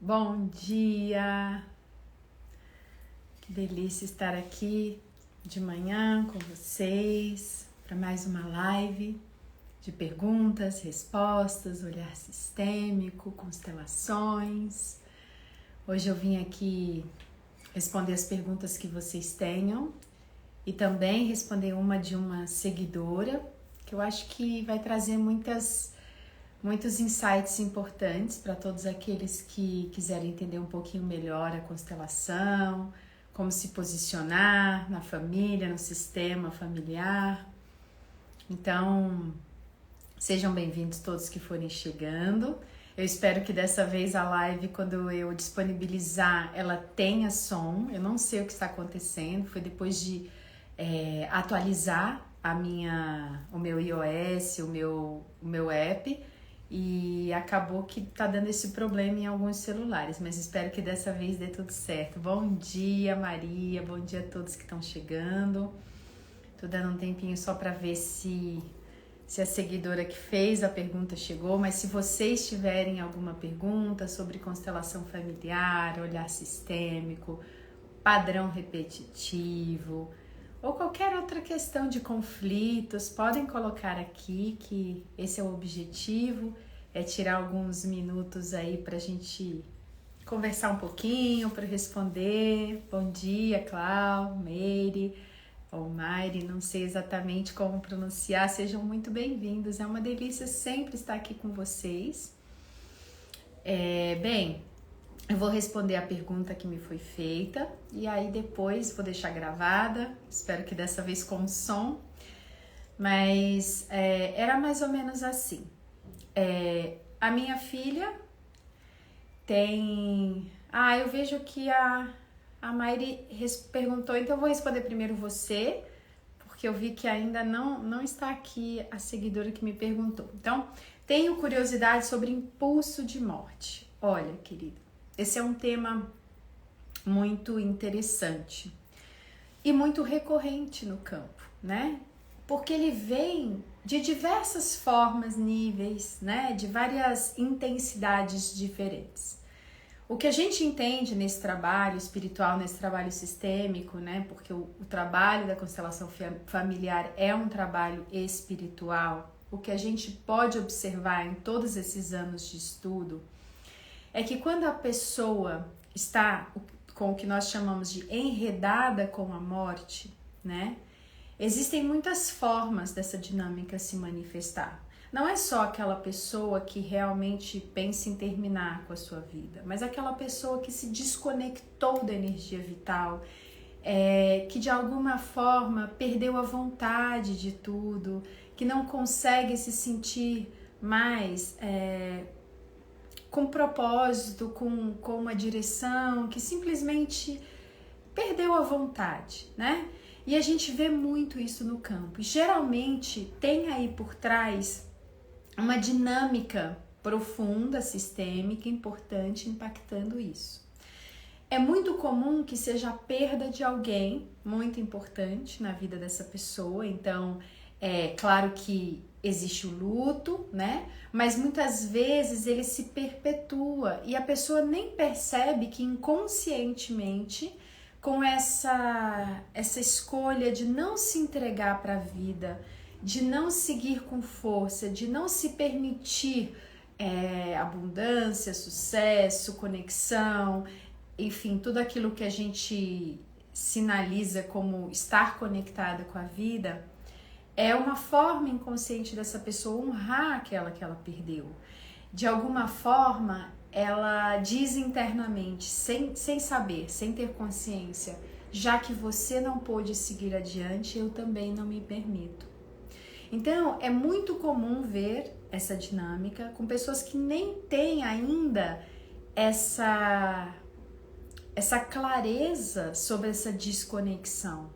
Bom dia! Que delícia estar aqui de manhã com vocês para mais uma live de perguntas, respostas, olhar sistêmico, constelações. Hoje eu vim aqui responder as perguntas que vocês tenham e também responder uma de uma seguidora que eu acho que vai trazer muitos insights importantes para todos aqueles que quiserem entender um pouquinho melhor a constelação, como se posicionar na família, no sistema familiar. Então, sejam bem-vindos todos que forem chegando. Eu espero que dessa vez a live, quando eu disponibilizar, ela tenha som. Eu não sei o que está acontecendo, foi depois de atualizar o meu iOS, o meu app, e acabou que tá dando esse problema em alguns celulares, mas espero que dessa vez dê tudo certo. Bom dia, Maria, bom dia a todos que estão chegando. Tô dando um tempinho só para ver se a seguidora que fez a pergunta chegou, mas se vocês tiverem alguma pergunta sobre constelação familiar, olhar sistêmico, padrão repetitivo, ou qualquer outra questão de conflitos, podem colocar aqui, que esse é o objetivo, é tirar alguns minutos aí para a gente conversar um pouquinho, para responder. Bom dia, Clau, Meire, ou Maire, não sei exatamente como pronunciar, sejam muito bem-vindos, é uma delícia sempre estar aqui com vocês. Eu vou responder a pergunta que me foi feita e aí depois vou deixar gravada, espero que dessa vez com som, mas era mais ou menos assim. A minha filha tem... eu vejo que a Maire perguntou, então eu vou responder primeiro você, porque eu vi que ainda não está aqui a seguidora que me perguntou. Então, tenho curiosidade sobre impulso de morte. Olha, querida, esse é um tema muito interessante e muito recorrente no campo, né? Porque ele vem de diversas formas, níveis, né? De várias intensidades diferentes. O que a gente entende nesse trabalho espiritual, nesse trabalho sistêmico, né? Porque o trabalho da constelação familiar é um trabalho espiritual. O que a gente pode observar em todos esses anos de estudo é que quando a pessoa está com o que nós chamamos de enredada com a morte, né? Existem muitas formas dessa dinâmica se manifestar. Não é só aquela pessoa que realmente pensa em terminar com a sua vida, mas aquela pessoa que se desconectou da energia vital, que de alguma forma perdeu a vontade de tudo, que não consegue se sentir mais com propósito, com uma direção, que simplesmente perdeu a vontade, né? E a gente vê muito isso no campo. E geralmente tem aí por trás uma dinâmica profunda, sistêmica, importante, impactando isso. É muito comum que seja a perda de alguém muito importante na vida dessa pessoa. Então, é claro que existe o luto, né? Mas muitas vezes ele se perpetua e a pessoa nem percebe que inconscientemente, com essa escolha de não se entregar para a vida, de não seguir com força, de não se permitir abundância, sucesso, conexão, enfim, tudo aquilo que a gente sinaliza como estar conectada com a vida, é uma forma inconsciente dessa pessoa honrar aquela que ela perdeu. De alguma forma, ela diz internamente, sem saber, sem ter consciência, já que você não pôde seguir adiante, eu também não me permito. Então, é muito comum ver essa dinâmica com pessoas que nem têm ainda essa clareza sobre essa desconexão.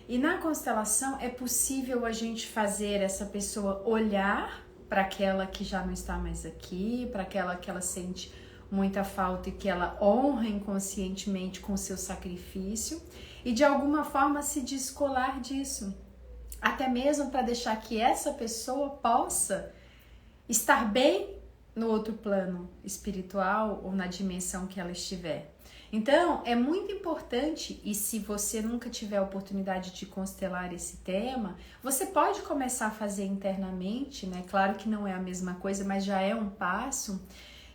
E na constelação é possível a gente fazer essa pessoa olhar para aquela que já não está mais aqui, para aquela que ela sente muita falta e que ela honra inconscientemente com seu sacrifício e de alguma forma se descolar disso. Até mesmo para deixar que essa pessoa possa estar bem no outro plano espiritual ou na dimensão que ela estiver. Então, é muito importante, e se você nunca tiver a oportunidade de constelar esse tema, você pode começar a fazer internamente, né? Claro que não é a mesma coisa, mas já é um passo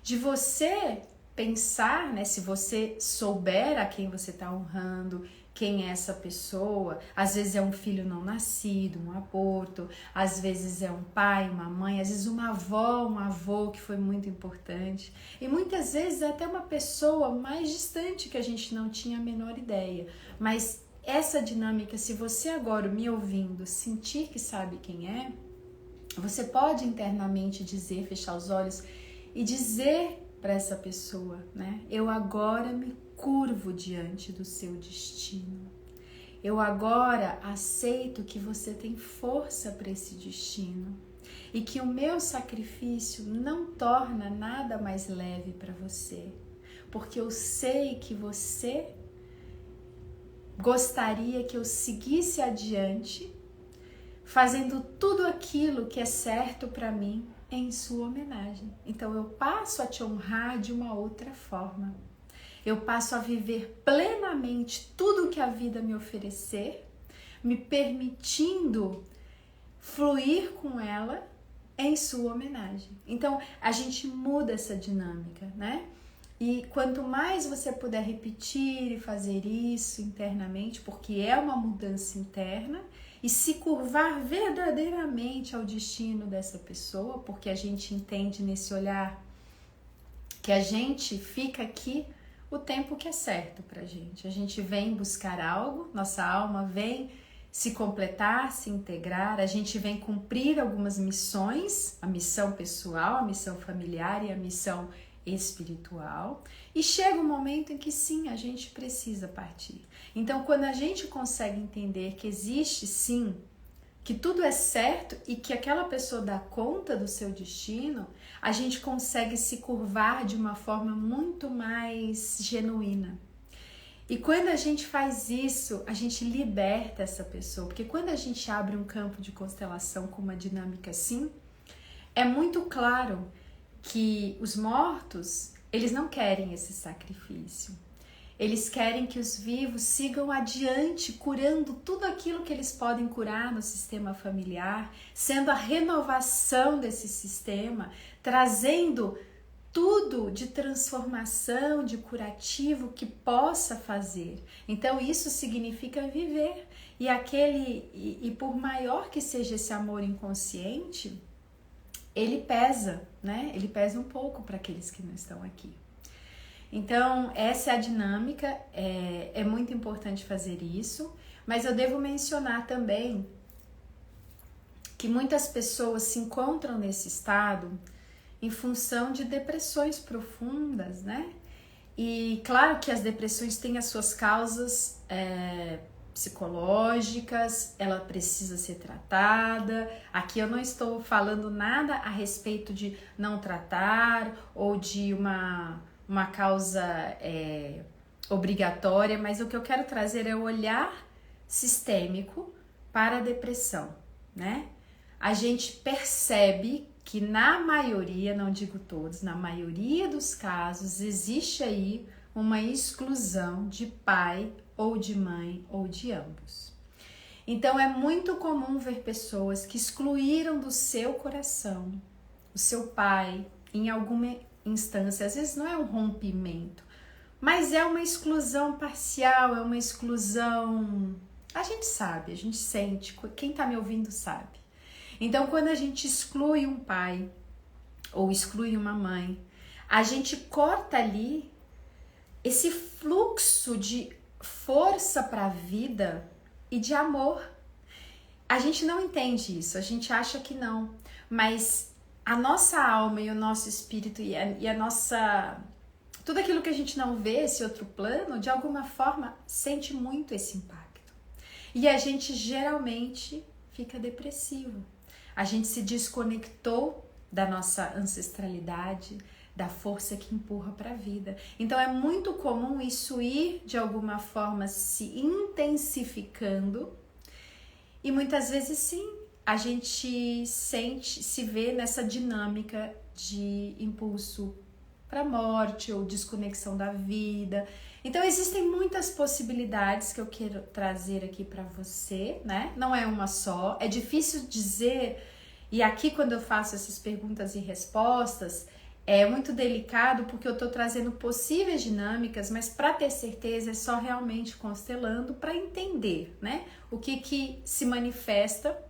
de você pensar, né? Se você souber a quem você está honrando, quem é essa pessoa, às vezes é um filho não nascido, um aborto, às vezes é um pai, uma mãe, às vezes uma avó, um avô que foi muito importante, e muitas vezes até uma pessoa mais distante que a gente não tinha a menor ideia. Mas essa dinâmica, se você agora me ouvindo sentir que sabe quem é, você pode internamente dizer, fechar os olhos e dizer para essa pessoa, né? Eu agora me curvo diante do seu destino. Eu agora aceito que você tem força para esse destino e que o meu sacrifício não torna nada mais leve para você, porque eu sei que você gostaria que eu seguisse adiante, fazendo tudo aquilo que é certo para mim em sua homenagem. Então eu passo a te honrar de uma outra forma. Eu passo a viver plenamente tudo o que a vida me oferecer, me permitindo fluir com ela em sua homenagem. Então, a gente muda essa dinâmica, né? E quanto mais você puder repetir e fazer isso internamente, porque é uma mudança interna, e se curvar verdadeiramente ao destino dessa pessoa, porque a gente entende nesse olhar que a gente fica aqui o tempo que é certo pra gente. A gente vem buscar algo, nossa alma vem se completar, se integrar, a gente vem cumprir algumas missões, a missão pessoal, a missão familiar e a missão espiritual, e chega um momento em que sim, a gente precisa partir. Então, quando a gente consegue entender que existe sim, que tudo é certo e que aquela pessoa dá conta do seu destino, a gente consegue se curvar de uma forma muito mais genuína. E quando a gente faz isso, a gente liberta essa pessoa, porque quando a gente abre um campo de constelação com uma dinâmica assim, é muito claro que os mortos, eles não querem esse sacrifício. Eles querem que os vivos sigam adiante, curando tudo aquilo que eles podem curar no sistema familiar, sendo a renovação desse sistema, trazendo tudo de transformação, de curativo que possa fazer. Então isso significa viver. E por maior que seja esse amor inconsciente, ele pesa, né? Ele pesa um pouco para aqueles que não estão aqui. Então, essa é a dinâmica, é muito importante fazer isso, mas eu devo mencionar também que muitas pessoas se encontram nesse estado em função de depressões profundas, né? E claro que as depressões têm as suas causas psicológicas, ela precisa ser tratada. Aqui eu não estou falando nada a respeito de não tratar ou de uma causa obrigatória, mas o que eu quero trazer é o olhar sistêmico para a depressão, né? A gente percebe que na maioria, não digo todos, na maioria dos casos existe aí uma exclusão de pai ou de mãe ou de ambos. Então é muito comum ver pessoas que excluíram do seu coração o seu pai em alguma instância, às vezes não é um rompimento, mas é uma exclusão parcial, é uma exclusão, a gente sabe, a gente sente, quem tá me ouvindo sabe. Então quando a gente exclui um pai ou exclui uma mãe, a gente corta ali esse fluxo de força para a vida e de amor. A gente não entende isso, a gente acha que não, mas a nossa alma e o nosso espírito e a nossa... tudo aquilo que a gente não vê, esse outro plano, de alguma forma sente muito esse impacto. E a gente geralmente fica depressivo. A gente se desconectou da nossa ancestralidade, da força que empurra para a vida. Então é muito comum isso ir de alguma forma se intensificando e muitas vezes sim, a gente se vê nessa dinâmica de impulso para morte ou desconexão da vida. Então existem muitas possibilidades que eu quero trazer aqui para você, né? Não é uma só, é difícil dizer, e aqui quando eu faço essas perguntas e respostas, é muito delicado porque eu tô trazendo possíveis dinâmicas, mas para ter certeza é só realmente constelando para entender, né? O que se manifesta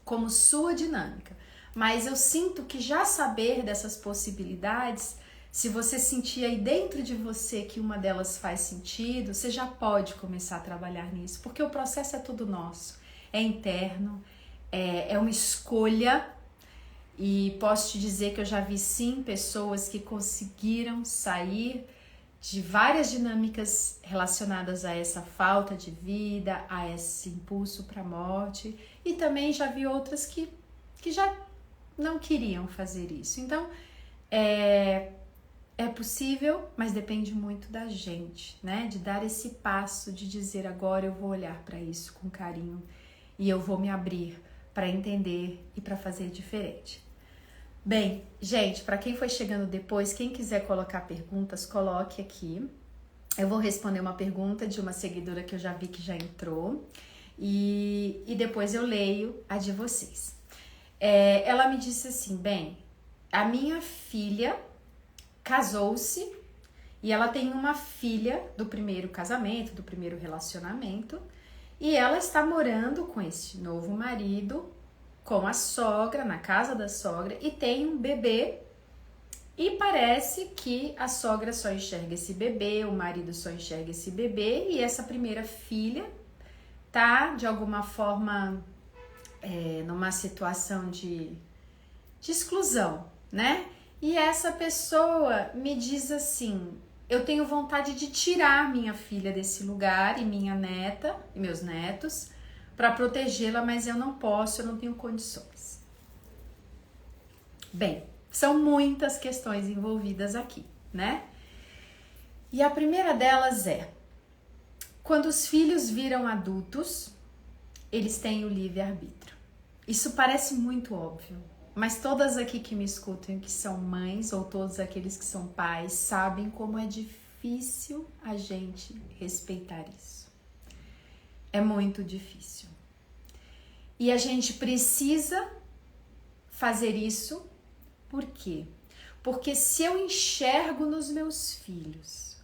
como sua dinâmica. Mas eu sinto que já saber dessas possibilidades, se você sentir aí dentro de você que uma delas faz sentido, você já pode começar a trabalhar nisso, porque o processo é todo nosso, é interno, é uma escolha, e posso te dizer que eu já vi sim pessoas que conseguiram sair de várias dinâmicas relacionadas a essa falta de vida, a esse impulso para a morte, e também já vi outras que já não queriam fazer isso. Então, é possível, mas depende muito da gente, né? De dar esse passo, de dizer agora eu vou olhar para isso com carinho e eu vou me abrir para entender e para fazer diferente. Bem, gente, para quem foi chegando depois, quem quiser colocar perguntas, coloque aqui. Eu vou responder uma pergunta de uma seguidora que eu já vi que já entrou e depois eu leio a de vocês. Ela me disse assim, bem, a minha filha casou-se e ela tem uma filha do primeiro casamento, do primeiro relacionamento, e ela está morando com esse novo marido, com a sogra, na casa da sogra, e tem um bebê, e parece que a sogra só enxerga esse bebê, o marido só enxerga esse bebê, e essa primeira filha tá, de alguma forma, numa situação de exclusão, né? E essa pessoa me diz assim, eu tenho vontade de tirar minha filha desse lugar e minha neta e meus netos para protegê-la, mas eu não posso, eu não tenho condições. Bem, são muitas questões envolvidas aqui, né? E a primeira delas é, quando os filhos viram adultos, eles têm o livre-arbítrio. Isso parece muito óbvio, mas todas aqui que me escutam, que são mães, ou todos aqueles que são pais, sabem como é difícil a gente respeitar isso. É muito difícil. E a gente precisa fazer isso, por quê? Porque se eu enxergo nos meus filhos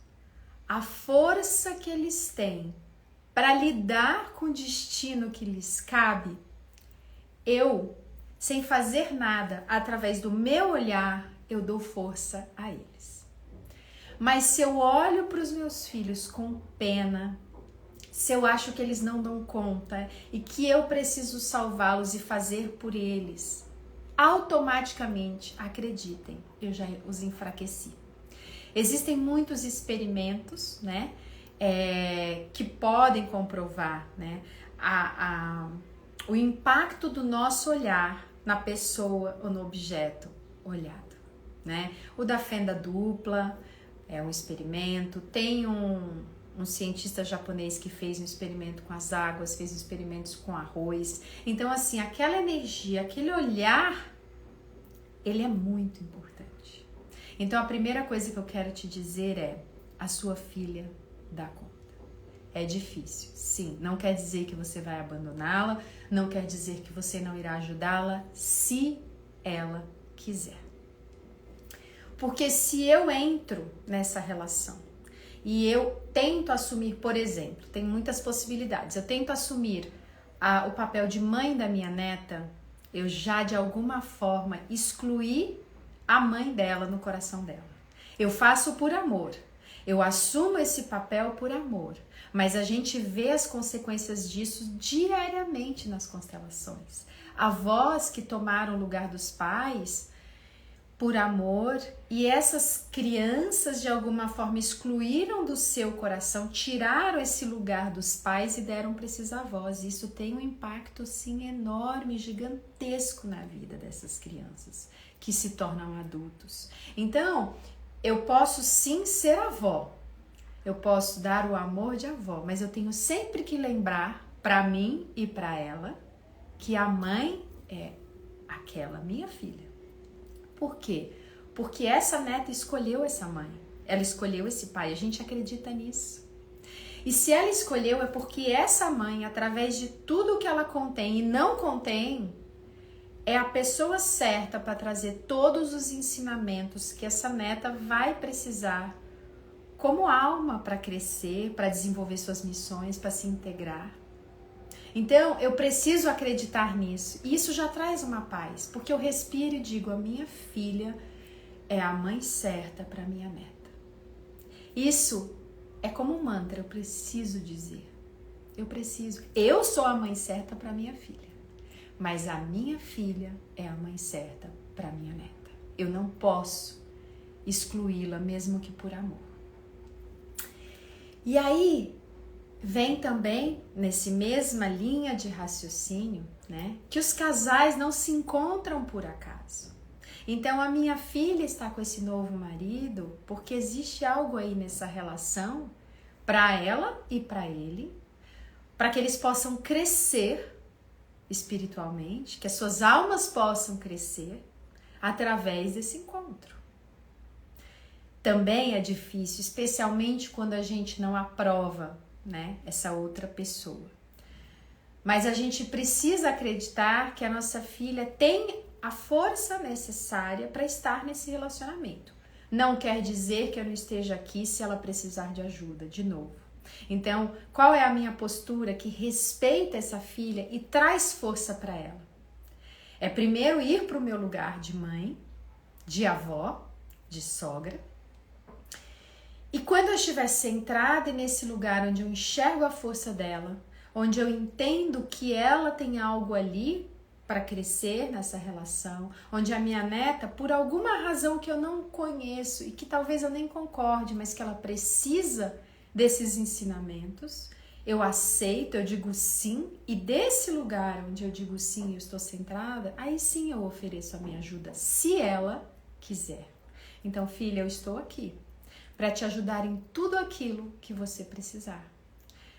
a força que eles têm para lidar com o destino que lhes cabe, eu, sem fazer nada, através do meu olhar, eu dou força a eles. Mas se eu olho para os meus filhos com pena, se eu acho que eles não dão conta e que eu preciso salvá-los e fazer por eles, automaticamente, acreditem, eu já os enfraqueci. Existem muitos experimentos, né, que podem comprovar, né, o impacto do nosso olhar na pessoa ou no objeto olhado, né? O da fenda dupla é um experimento. Tem um cientista japonês que fez um experimento com as águas, fez experimentos com arroz. Então, assim, aquela energia, aquele olhar, ele é muito importante. Então, a primeira coisa que eu quero te dizer é, a sua filha dá conta. É difícil, sim. Não quer dizer que você vai abandoná-la, não quer dizer que você não irá ajudá-la, se ela quiser. Porque se eu entro nessa relação e eu tento assumir, por exemplo, tem muitas possibilidades, eu tento assumir o papel de mãe da minha neta, eu já de alguma forma excluí a mãe dela no coração dela. Eu faço por amor, eu assumo esse papel por amor, mas a gente vê as consequências disso diariamente nas constelações. Avós que tomaram o lugar dos pais por amor, e essas crianças de alguma forma excluíram do seu coração, tiraram esse lugar dos pais e deram para esses avós. Isso tem um impacto assim enorme, gigantesco na vida dessas crianças que se tornam adultos. Então, eu posso sim ser avó, eu posso dar o amor de avó, mas eu tenho sempre que lembrar para mim e para ela que a mãe é aquela minha filha. Por quê? Porque essa neta escolheu essa mãe, ela escolheu esse pai, a gente acredita nisso. E se ela escolheu é porque essa mãe, através de tudo que ela contém e não contém, é a pessoa certa para trazer todos os ensinamentos que essa neta vai precisar como alma para crescer, para desenvolver suas missões, para se integrar. Então, eu preciso acreditar nisso. E isso já traz uma paz, porque eu respiro e digo, a minha filha é a mãe certa para minha neta. Isso é como um mantra, eu preciso dizer. Eu sou a mãe certa para minha filha. Mas a minha filha é a mãe certa para minha neta. Eu não posso excluí-la, mesmo que por amor. E aí, vem também, nessa mesma linha de raciocínio, né, que os casais não se encontram por acaso. Então, a minha filha está com esse novo marido porque existe algo aí nessa relação para ela e para ele, para que eles possam crescer espiritualmente, que as suas almas possam crescer através desse encontro. Também é difícil, especialmente quando a gente não aprova, né, essa outra pessoa. Mas a gente precisa acreditar que a nossa filha tem a força necessária para estar nesse relacionamento. Não quer dizer que eu não esteja aqui se ela precisar de ajuda, de novo. Então, qual é a minha postura que respeita essa filha e traz força para ela? É primeiro ir para o meu lugar de mãe, de avó, de sogra. E quando eu estiver centrada nesse lugar onde eu enxergo a força dela, onde eu entendo que ela tem algo ali para crescer nessa relação, onde a minha neta, por alguma razão que eu não conheço e que talvez eu nem concorde, mas que ela precisa desses ensinamentos, eu aceito, eu digo sim, e desse lugar onde eu digo sim, eu estou centrada, aí sim eu ofereço a minha ajuda, se ela quiser. Então, filha, eu estou aqui para te ajudar em tudo aquilo que você precisar.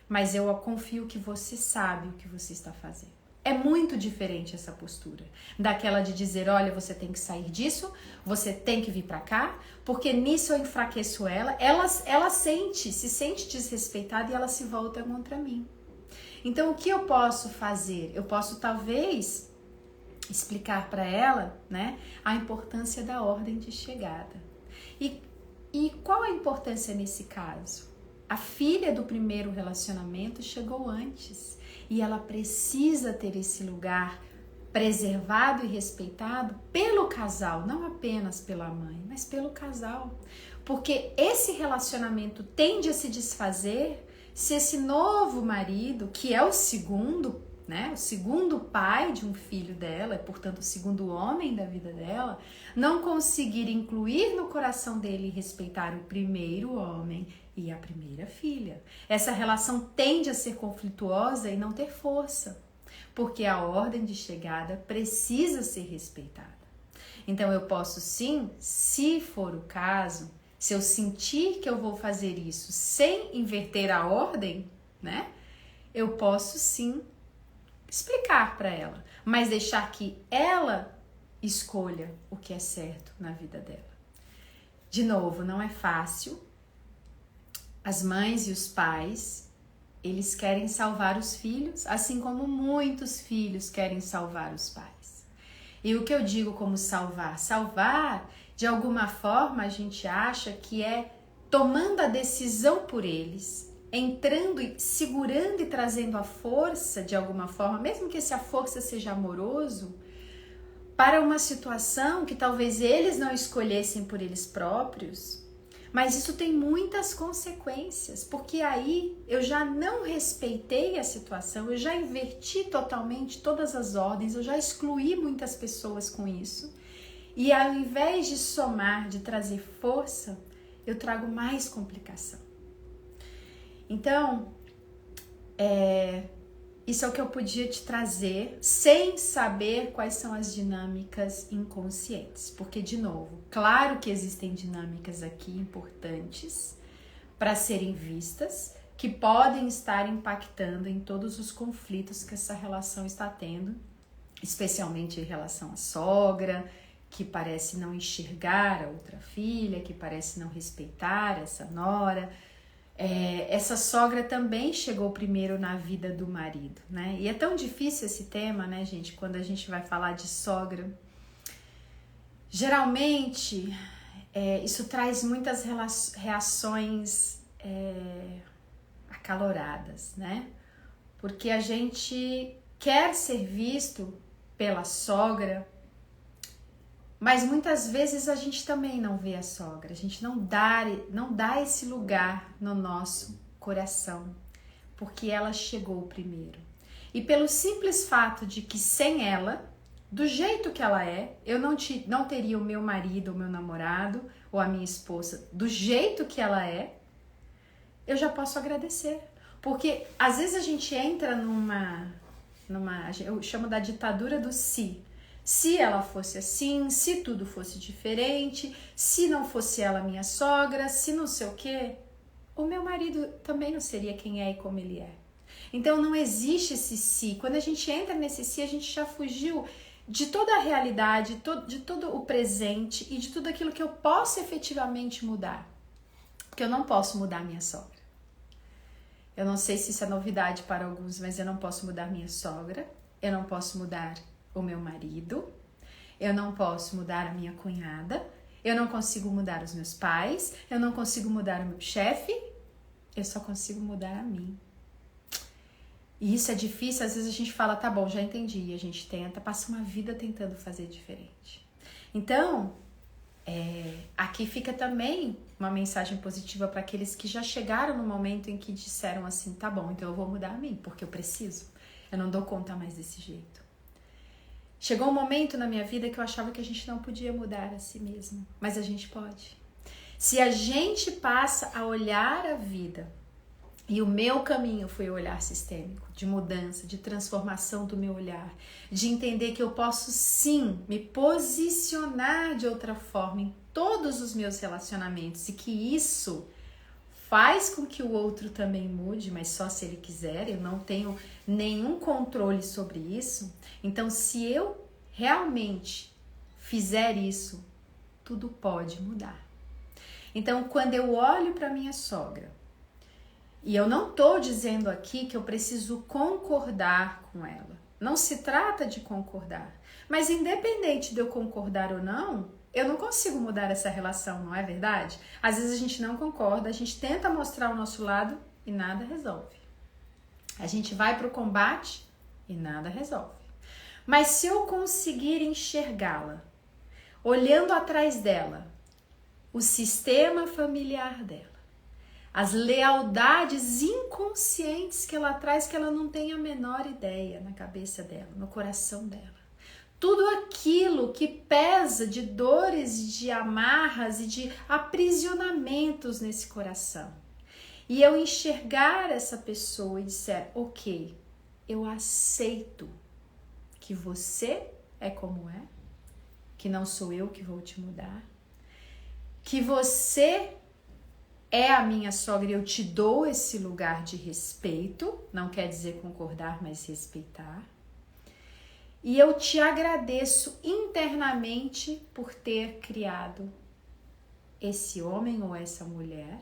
Mas eu confio que você sabe o que você está fazendo. É muito diferente essa postura daquela de dizer, olha, você tem que sair disso, você tem que vir para cá, porque nisso eu enfraqueço ela. Ela se sente desrespeitada e ela se volta contra mim. Então, o que eu posso fazer? Eu posso talvez explicar para ela, né, a importância da ordem de chegada. E qual a importância nesse caso? A filha do primeiro relacionamento chegou antes e ela precisa ter esse lugar preservado e respeitado pelo casal, não apenas pela mãe, mas pelo casal. Porque esse relacionamento tende a se desfazer se esse novo marido, que é o segundo, né, o segundo pai de um filho dela, e portanto o segundo homem da vida dela, não conseguir incluir no coração dele e respeitar o primeiro homem e a primeira filha. Essa relação tende a ser conflituosa e não ter força, porque a ordem de chegada precisa ser respeitada. Então eu posso sim, se for o caso, se eu sentir que eu vou fazer isso sem inverter a ordem, né, eu posso sim explicar para ela, mas deixar que ela escolha o que é certo na vida dela. De novo, não é fácil. As mães e os pais, eles querem salvar os filhos, assim como muitos filhos querem salvar os pais. E o que eu digo como salvar? Salvar, de alguma forma, a gente acha que é tomando a decisão por eles, entrando e segurando e trazendo a força de alguma forma, mesmo que essa força seja amoroso, para uma situação que talvez eles não escolhessem por eles próprios, mas isso tem muitas consequências, porque aí eu já não respeitei a situação, eu já inverti totalmente todas as ordens, eu já excluí muitas pessoas com isso, e ao invés de somar, de trazer força, eu trago mais complicação. Então, isso é o que eu podia te trazer sem saber quais são as dinâmicas inconscientes. Porque, de novo, claro que existem dinâmicas aqui importantes para serem vistas, que podem estar impactando em todos os conflitos que essa relação está tendo, especialmente em relação à sogra, que parece não enxergar a outra filha, que parece não respeitar essa nora. Essa sogra também chegou primeiro na vida do marido, né? E é tão difícil esse tema, né, gente, quando a gente vai falar de sogra. Geralmente, isso traz muitas reações acaloradas, né? Porque a gente quer ser visto pela sogra, mas muitas vezes a gente também não vê a sogra, a gente não dá esse lugar no nosso coração, porque ela chegou primeiro. E pelo simples fato de que sem ela, do jeito que ela é, eu não teria o meu marido, o meu namorado ou a minha esposa do jeito que ela é, eu já posso agradecer. Porque às vezes a gente entra eu chamo da ditadura do si. Se ela fosse assim, se tudo fosse diferente, se não fosse ela minha sogra, se não sei o quê, o meu marido também não seria quem é e como ele é. Então não existe esse si. Quando a gente entra nesse si, a gente já fugiu de toda a realidade, de todo o presente e de tudo aquilo que eu posso efetivamente mudar. Porque eu não posso mudar minha sogra. Eu não sei se isso é novidade para alguns, mas eu não posso mudar minha sogra, eu não posso mudar o meu marido, eu não posso mudar a minha cunhada, eu não consigo mudar os meus pais, eu não consigo mudar o meu chefe, eu só consigo mudar a mim. E isso é difícil, às vezes a gente fala, tá bom, já entendi, e a gente tenta, passa uma vida tentando fazer diferente. Então, aqui fica também uma mensagem positiva para aqueles que já chegaram no momento em que disseram assim, tá bom, então eu vou mudar a mim, porque eu preciso, eu não dou conta mais desse jeito. Chegou um momento na minha vida que eu achava que a gente não podia mudar a si mesmo, mas a gente pode. Se a gente passa a olhar a vida, e o meu caminho foi o olhar sistêmico, de mudança, de transformação do meu olhar, de entender que eu posso sim me posicionar de outra forma em todos os meus relacionamentos e que isso faz com que o outro também mude, mas só se ele quiser, eu não tenho nenhum controle sobre isso. Então, se eu realmente fizer isso, tudo pode mudar. Então, quando eu olho para minha sogra, e eu não estou dizendo aqui que eu preciso concordar com ela. Não se trata de concordar. Mas independente de eu concordar ou não, eu não consigo mudar essa relação, não é verdade? Às vezes a gente não concorda, a gente tenta mostrar o nosso lado e nada resolve. A gente vai para o combate e nada resolve. Mas se eu conseguir enxergá-la, olhando atrás dela, o sistema familiar dela, as lealdades inconscientes que ela traz, que ela não tem a menor ideia na cabeça dela, no coração dela. Tudo aquilo que pesa de dores, de amarras e de aprisionamentos nesse coração. E eu enxergar essa pessoa e disser, ok, eu aceito que você é como é, que não sou eu que vou te mudar, que você é a minha sogra e eu te dou esse lugar de respeito, não quer dizer concordar, mas respeitar. E eu te agradeço internamente por ter criado esse homem ou essa mulher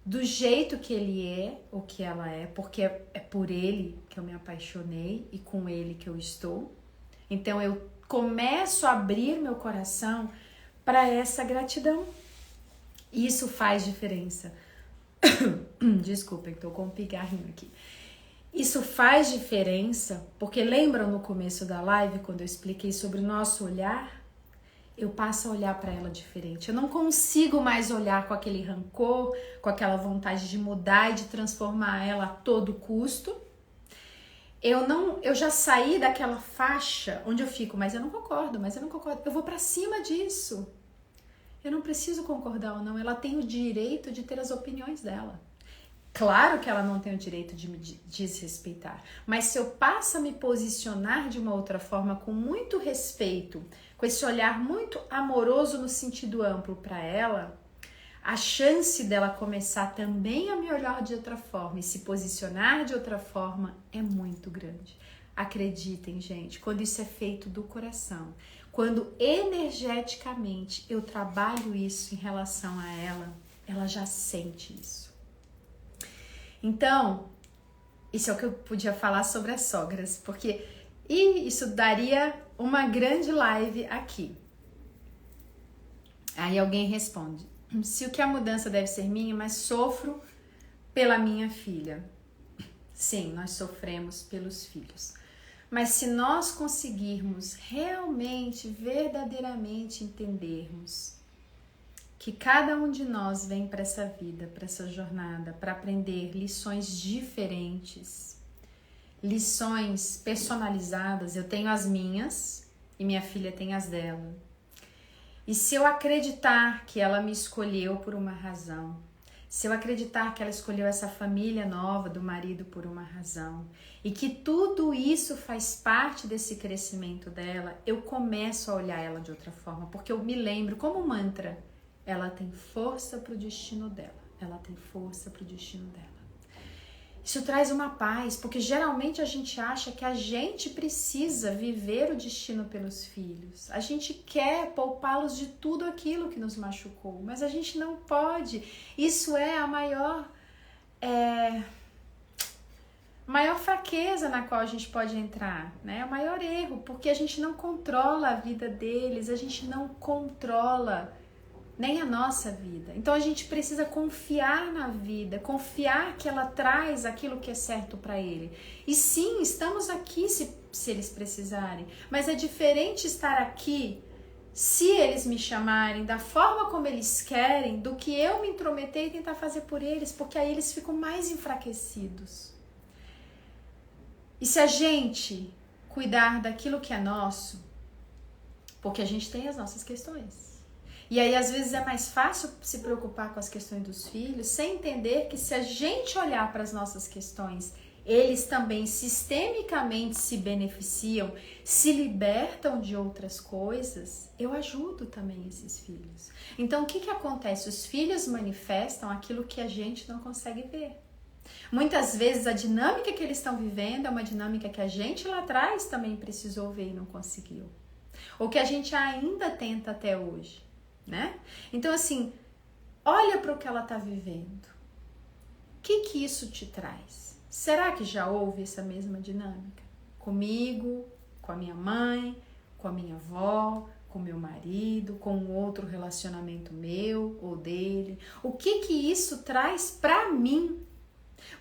do jeito que ele é ou que ela é, porque é por ele que eu me apaixonei e com ele que eu estou. Então eu começo a abrir meu coração para essa gratidão. Isso faz diferença. Desculpa, estou com um pigarrinho aqui. Isso faz diferença, porque lembram no começo da live, quando eu expliquei sobre o nosso olhar? Eu passo a olhar para ela diferente. Eu não consigo mais olhar com aquele rancor, com aquela vontade de mudar e de transformar ela a todo custo. Eu já saí daquela faixa onde eu fico, mas eu não concordo. Eu vou para cima disso. Eu não preciso concordar ou não, ela tem o direito de ter as opiniões dela. Claro que ela não tem o direito de me desrespeitar, mas se eu passo a me posicionar de uma outra forma, com muito respeito, com esse olhar muito amoroso no sentido amplo para ela, a chance dela começar também a me olhar de outra forma e se posicionar de outra forma é muito grande. Acreditem, gente, quando isso é feito do coração, quando energeticamente eu trabalho isso em relação a ela, ela já sente isso. Então, isso é o que eu podia falar sobre as sogras, porque isso daria uma grande live aqui. Aí alguém responde: se o que a mudança deve ser minha, mas sofro pela minha filha. Sim, nós sofremos pelos filhos. Mas se nós conseguirmos realmente, verdadeiramente entendermos que cada um de nós vem para essa vida, para essa jornada, para aprender lições diferentes, lições personalizadas, eu tenho as minhas e minha filha tem as dela. E se eu acreditar que ela me escolheu por uma razão, se eu acreditar que ela escolheu essa família nova do marido por uma razão, e que tudo isso faz parte desse crescimento dela, eu começo a olhar ela de outra forma, porque eu me lembro, como um mantra, ela tem força para o destino dela, ela tem força para o destino dela. Isso traz uma paz, porque geralmente a gente acha que a gente precisa viver o destino pelos filhos. A gente quer poupá-los de tudo aquilo que nos machucou, mas a gente não pode. Isso é a maior fraqueza na qual a gente pode entrar, né? O maior erro, porque a gente não controla a vida deles, a gente não controla nem a nossa vida. Então a gente precisa confiar na vida, confiar que ela traz aquilo que é certo para ele. E sim, estamos aqui se eles precisarem, mas é diferente estar aqui se eles me chamarem da forma como eles querem, do que eu me intrometer e tentar fazer por eles, porque aí eles ficam mais enfraquecidos. E se a gente cuidar daquilo que é nosso, porque a gente tem as nossas questões. E aí, às vezes, é mais fácil se preocupar com as questões dos filhos, sem entender que se a gente olhar para as nossas questões, eles também sistemicamente se beneficiam, se libertam de outras coisas, eu ajudo também esses filhos. Então, o que acontece? Os filhos manifestam aquilo que a gente não consegue ver. Muitas vezes, a dinâmica que eles estão vivendo é uma dinâmica que a gente lá atrás também precisou ver e não conseguiu. Ou que a gente ainda tenta até hoje. Né? Então, assim, olha para o que ela está vivendo. O que isso te traz? Será que já houve essa mesma dinâmica? Comigo, com a minha mãe, com a minha avó, com meu marido, com outro relacionamento meu ou dele? O que isso traz para mim?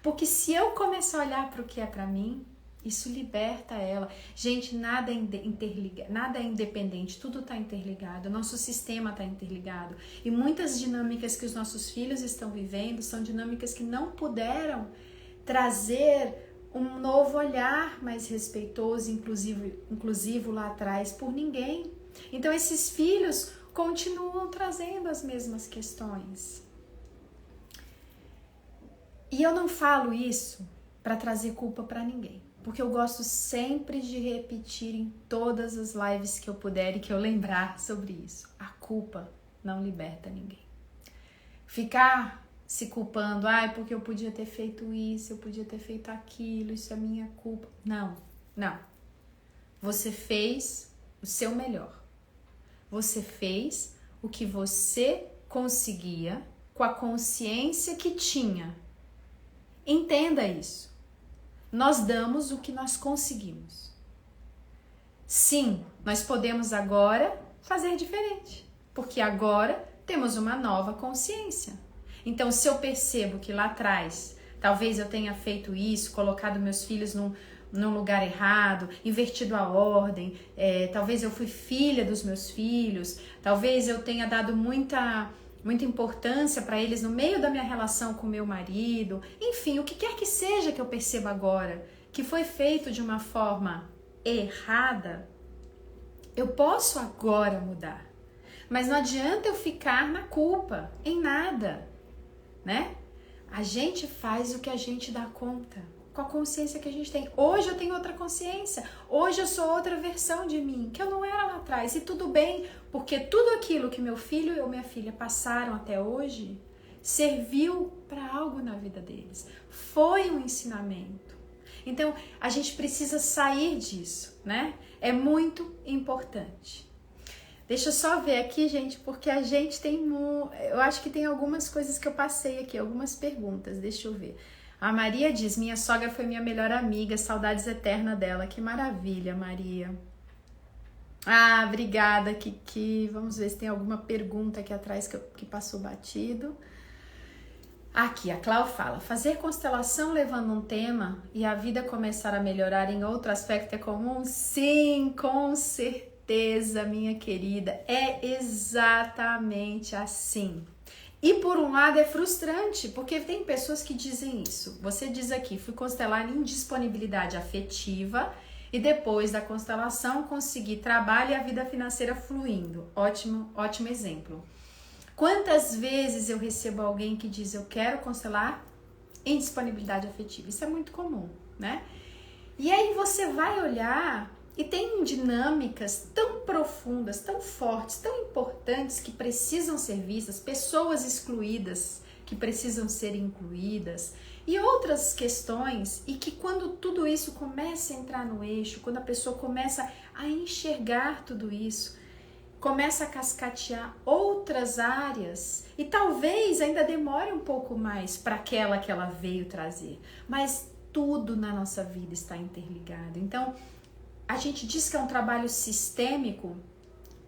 Porque se eu começar a olhar para o que é para mim, isso liberta ela. Gente, nada é independente, tudo está interligado, nosso sistema está interligado. E muitas dinâmicas que os nossos filhos estão vivendo são dinâmicas que não puderam trazer um novo olhar mais respeitoso, inclusivo lá atrás, por ninguém. Então esses filhos continuam trazendo as mesmas questões. E eu não falo isso para trazer culpa para ninguém. Porque eu gosto sempre de repetir em todas as lives que eu puder e que eu lembrar sobre isso. A culpa não liberta ninguém. Ficar se culpando, porque eu podia ter feito isso, eu podia ter feito aquilo, isso é minha culpa. Não. Você fez o seu melhor. Você fez o que você conseguia com a consciência que tinha. Entenda isso. Nós damos o que nós conseguimos. Sim, nós podemos agora fazer diferente, porque agora temos uma nova consciência. Então, se eu percebo que lá atrás, talvez eu tenha feito isso, colocado meus filhos num lugar errado, invertido a ordem, talvez eu fui filha dos meus filhos, talvez eu tenha dado muita importância para eles no meio da minha relação com meu marido, enfim, o que quer que seja que eu perceba agora, que foi feito de uma forma errada, eu posso agora mudar. Mas não adianta eu ficar na culpa, em nada, né? A gente faz o que a gente dá conta, com a consciência que a gente tem. Hoje eu tenho outra consciência, hoje eu sou outra versão de mim, que eu não era lá atrás, e tudo bem, porque tudo aquilo que meu filho ou minha filha passaram até hoje serviu para algo na vida deles, foi um ensinamento. Então a gente precisa sair disso, né? É muito importante. Deixa eu só ver aqui, gente, porque a gente tem... Eu acho que tem algumas coisas que eu passei aqui, algumas perguntas. Deixa eu ver. A Maria diz, minha sogra foi minha melhor amiga, saudades eternas dela. Que maravilha, Maria. Ah, obrigada, Kiki. Vamos ver se tem alguma pergunta aqui atrás que passou batido. Aqui, a Clau fala, fazer constelação levando um tema e a vida começar a melhorar em outro aspecto é comum? Sim, com certeza, minha querida. É exatamente assim. E por um lado é frustrante, porque tem pessoas que dizem isso. Você diz aqui, fui constelar em indisponibilidade afetiva e depois da constelação consegui trabalho e a vida financeira fluindo. Ótimo, ótimo exemplo. Quantas vezes eu recebo alguém que diz eu quero constelar em disponibilidade afetiva? Isso é muito comum, né? E aí você vai olhar e tem dinâmicas tão profundas, tão fortes, tão importantes que precisam ser vistas, pessoas excluídas que precisam ser incluídas e outras questões, e que quando tudo isso começa a entrar no eixo, quando a pessoa começa a enxergar tudo isso, começa a cascatear outras áreas e talvez ainda demore um pouco mais para aquela que ela veio trazer, mas tudo na nossa vida está interligado. Então, a gente diz que é um trabalho sistêmico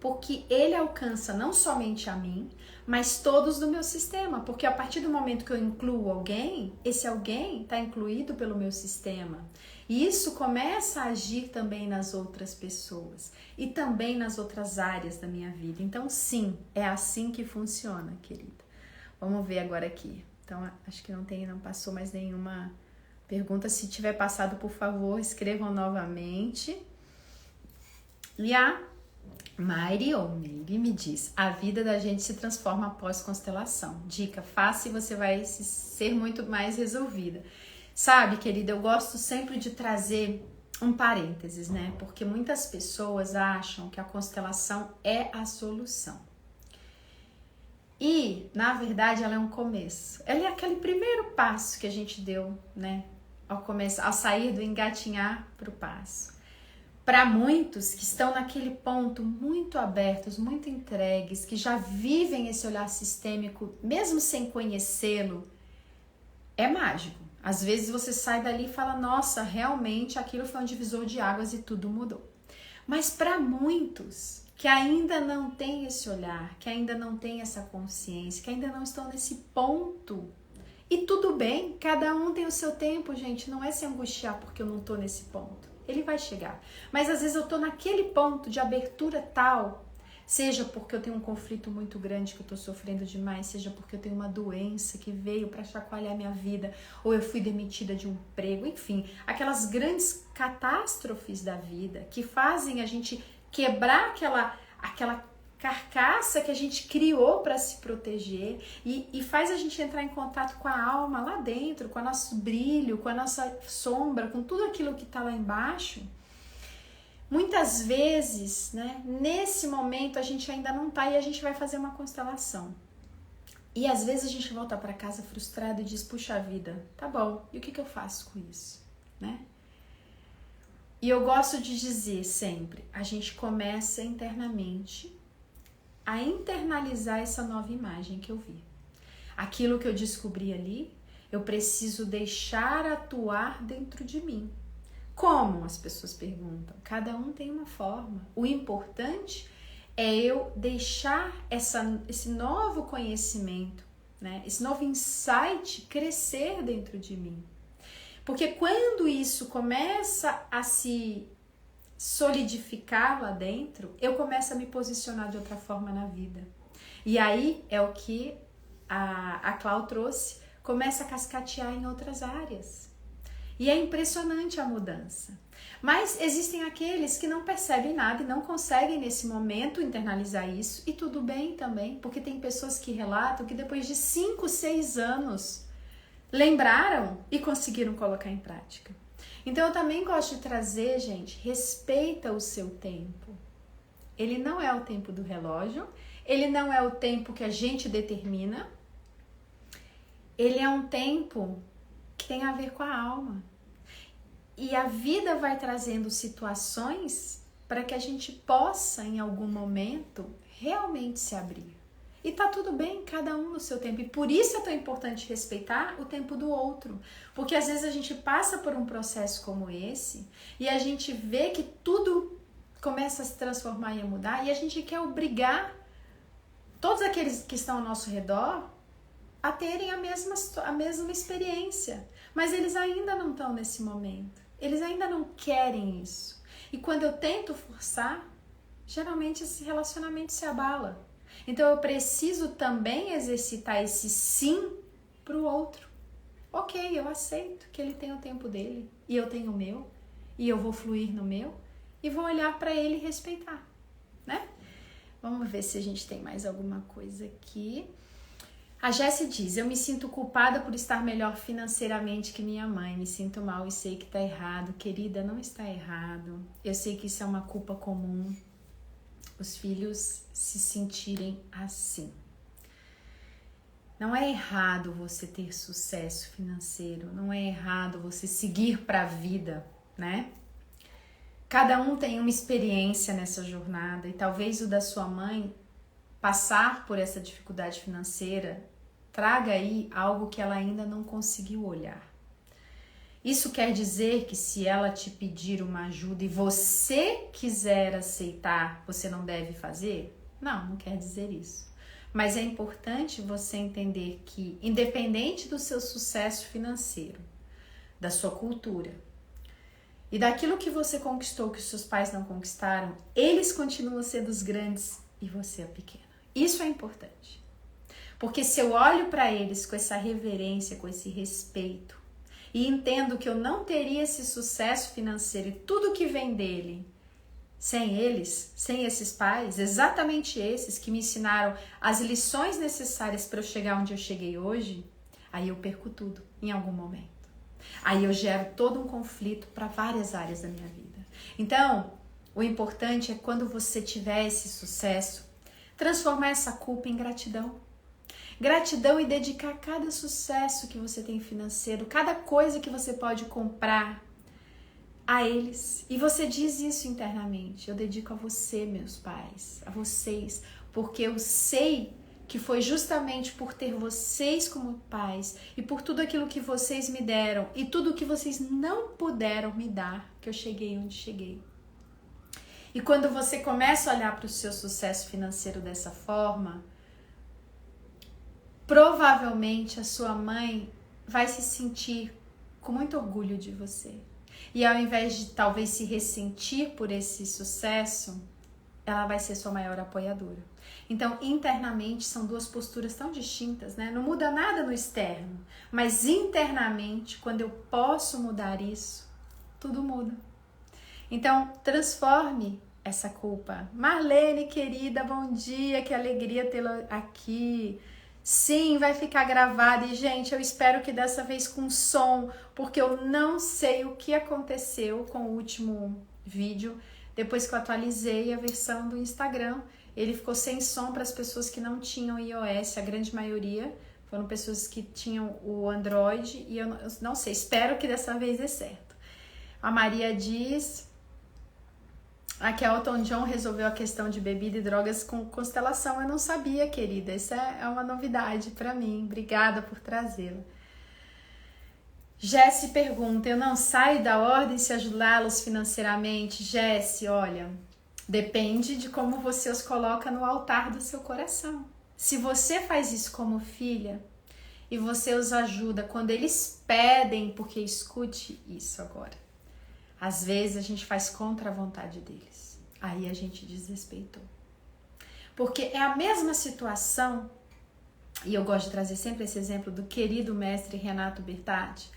porque ele alcança não somente a mim, mas todos do meu sistema, porque a partir do momento que eu incluo alguém, esse alguém está incluído pelo meu sistema. E isso começa a agir também nas outras pessoas e também nas outras áreas da minha vida. Então, sim, é assim que funciona, querida. Vamos ver agora aqui. Então, acho que não passou mais nenhuma pergunta. Se tiver passado, por favor, escrevam novamente. E a Mairi Omig me diz, a vida da gente se transforma após constelação. Dica, faça e você vai ser muito mais resolvida. Sabe, querida, eu gosto sempre de trazer um parênteses, né? Porque muitas pessoas acham que a constelação é a solução. E, na verdade, ela é um começo. Ela é aquele primeiro passo que a gente deu, né? Ao sair do engatinhar para o passo. Para muitos que estão naquele ponto muito abertos, muito entregues, que já vivem esse olhar sistêmico, mesmo sem conhecê-lo, é mágico. Às vezes você sai dali e fala, nossa, realmente aquilo foi um divisor de águas e tudo mudou. Mas para muitos que ainda não têm esse olhar, que ainda não têm essa consciência, que ainda não estão nesse ponto, e tudo bem, cada um tem o seu tempo, gente, não é se angustiar porque eu não tô nesse ponto. Ele vai chegar. Mas às vezes eu tô naquele ponto de abertura tal, seja porque eu tenho um conflito muito grande que eu tô sofrendo demais, seja porque eu tenho uma doença que veio para chacoalhar minha vida, ou eu fui demitida de um emprego, enfim, aquelas grandes catástrofes da vida que fazem a gente quebrar aquela carcaça que a gente criou para se proteger e faz a gente entrar em contato com a alma lá dentro, com o nosso brilho, com a nossa sombra, com tudo aquilo que está lá embaixo. Muitas vezes, né, nesse momento a gente ainda não tá e a gente vai fazer uma constelação. E às vezes a gente volta para casa frustrado e diz, puxa vida, tá bom, e o que eu faço com isso, né? E eu gosto de dizer sempre, a gente começa internamente a internalizar essa nova imagem que eu vi. Aquilo que eu descobri ali, eu preciso deixar atuar dentro de mim. Como? As pessoas perguntam. Cada um tem uma forma. O importante é eu deixar esse novo conhecimento, né? Esse novo insight crescer dentro de mim. Porque quando isso começa a se solidificar lá dentro, eu começo a me posicionar de outra forma na vida. E aí é o que a Clau trouxe, começa a cascatear em outras áreas. E é impressionante a mudança. Mas existem aqueles que não percebem nada e não conseguem nesse momento internalizar isso, e tudo bem também, porque tem pessoas que relatam que depois de 5, 6 anos lembraram e conseguiram colocar em prática. Então eu também gosto de trazer, gente, respeita o seu tempo. Ele não é o tempo do relógio, ele não é o tempo que a gente determina, ele é um tempo que tem a ver com a alma. E a vida vai trazendo situações para que a gente possa, em algum momento, realmente se abrir. E tá tudo bem, cada um no seu tempo. E por isso é tão importante respeitar o tempo do outro. Porque às vezes a gente passa por um processo como esse e a gente vê que tudo começa a se transformar e a mudar e a gente quer obrigar todos aqueles que estão ao nosso redor a terem a mesma experiência. Mas eles ainda não estão nesse momento. Eles ainda não querem isso. E quando eu tento forçar, geralmente esse relacionamento se abala. Então eu preciso também exercitar esse sim para o outro. Ok, eu aceito que ele tem o tempo dele e eu tenho o meu e eu vou fluir no meu e vou olhar para ele e respeitar, né? Vamos ver se a gente tem mais alguma coisa aqui. A Jessie diz, eu me sinto culpada por estar melhor financeiramente que minha mãe, me sinto mal e sei que está errado. Querida, não está errado. Eu sei que isso é uma culpa comum, os filhos se sentirem assim. Não é errado você ter sucesso financeiro, não é errado você seguir para a vida, né? Cada um tem uma experiência nessa jornada e talvez o da sua mãe passar por essa dificuldade financeira traga aí algo que ela ainda não conseguiu olhar. Isso quer dizer que se ela te pedir uma ajuda e você quiser aceitar, você não deve fazer? Não, não quer dizer isso. Mas é importante você entender que, independente do seu sucesso financeiro, da sua cultura e daquilo que você conquistou que os seus pais não conquistaram, eles continuam sendo os grandes e você é pequena. Isso é importante. Porque se eu olho para eles com essa reverência, com esse respeito, e entendo que eu não teria esse sucesso financeiro e tudo que vem dele sem eles, sem esses pais, exatamente esses que me ensinaram as lições necessárias para eu chegar onde eu cheguei hoje, aí eu perco tudo em algum momento. Aí eu gero todo um conflito para várias áreas da minha vida. Então, o importante é quando você tiver esse sucesso, transformar essa culpa em gratidão. Gratidão e dedicar cada sucesso que você tem financeiro, cada coisa que você pode comprar a eles. E você diz isso internamente. Eu dedico a você, meus pais, a vocês, porque eu sei que foi justamente por ter vocês como pais e por tudo aquilo que vocês me deram e tudo que vocês não puderam me dar que eu cheguei onde cheguei. E quando você começa a olhar para o seu sucesso financeiro dessa forma, provavelmente a sua mãe vai se sentir com muito orgulho de você. E ao invés de talvez se ressentir por esse sucesso, ela vai ser sua maior apoiadora. Então, internamente, são duas posturas tão distintas, né? Não muda nada no externo, mas internamente, quando eu posso mudar isso, tudo muda. Então, transforme essa culpa. Marlene, querida, bom dia, que alegria tê-la aqui. Sim, vai ficar gravado e, gente, eu espero que dessa vez com som, porque eu não sei o que aconteceu com o último vídeo, depois que eu atualizei a versão do Instagram. Ele ficou sem som para as pessoas que não tinham iOS, a grande maioria foram pessoas que tinham o Android e eu não sei, espero que dessa vez dê certo. A Maria diz... Aqui a Elton John resolveu a questão de bebida e drogas com constelação. Eu não sabia, querida. Isso é uma novidade para mim. Obrigada por trazê-la. Jessie pergunta, eu não saio da ordem se ajudá-los financeiramente? Jessie, olha, depende de como você os coloca no altar do seu coração. Se você faz isso como filha e você os ajuda quando eles pedem, porque escute isso agora. Às vezes a gente faz contra a vontade deles. Aí a gente desrespeitou. Porque é a mesma situação, e eu gosto de trazer sempre esse exemplo do querido mestre Renato Bertatti,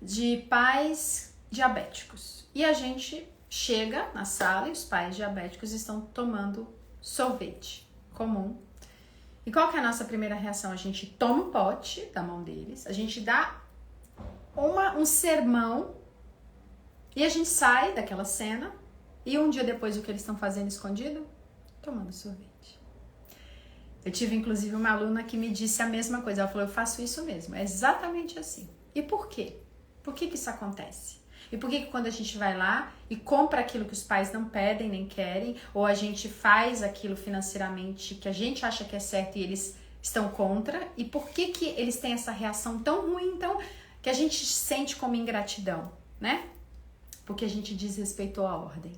de pais diabéticos. E a gente chega na sala e os pais diabéticos estão tomando sorvete comum. E qual que é a nossa primeira reação? A gente toma um pote da mão deles, a gente dá um sermão, e a gente sai daquela cena e um dia depois o que eles estão fazendo escondido? Tomando sorvete. Eu tive inclusive uma aluna que me disse a mesma coisa. Ela falou, eu faço isso mesmo. É exatamente assim. E por quê? Por que isso acontece? E por que quando a gente vai lá e compra aquilo que os pais não pedem nem querem, ou a gente faz aquilo financeiramente que a gente acha que é certo e eles estão contra, e por que eles têm essa reação tão ruim, então, que a gente sente como ingratidão, né? Porque a gente desrespeitou a ordem.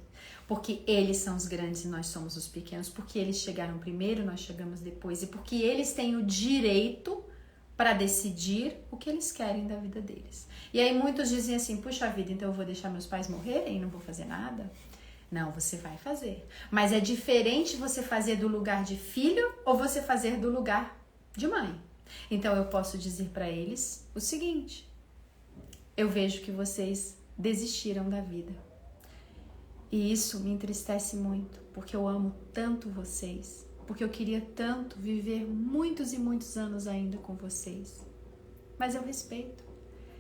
Porque eles são os grandes e nós somos os pequenos. Porque eles chegaram primeiro, nós chegamos depois. E porque eles têm o direito para decidir o que eles querem da vida deles. E aí muitos dizem assim, puxa vida, então eu vou deixar meus pais morrerem e não vou fazer nada? Não, você vai fazer. Mas é diferente você fazer do lugar de filho ou você fazer do lugar de mãe. Então eu posso dizer para eles o seguinte: eu vejo que vocês desistiram da vida. E isso me entristece muito, porque eu amo tanto vocês, porque eu queria tanto viver muitos e muitos anos ainda com vocês. Mas eu respeito.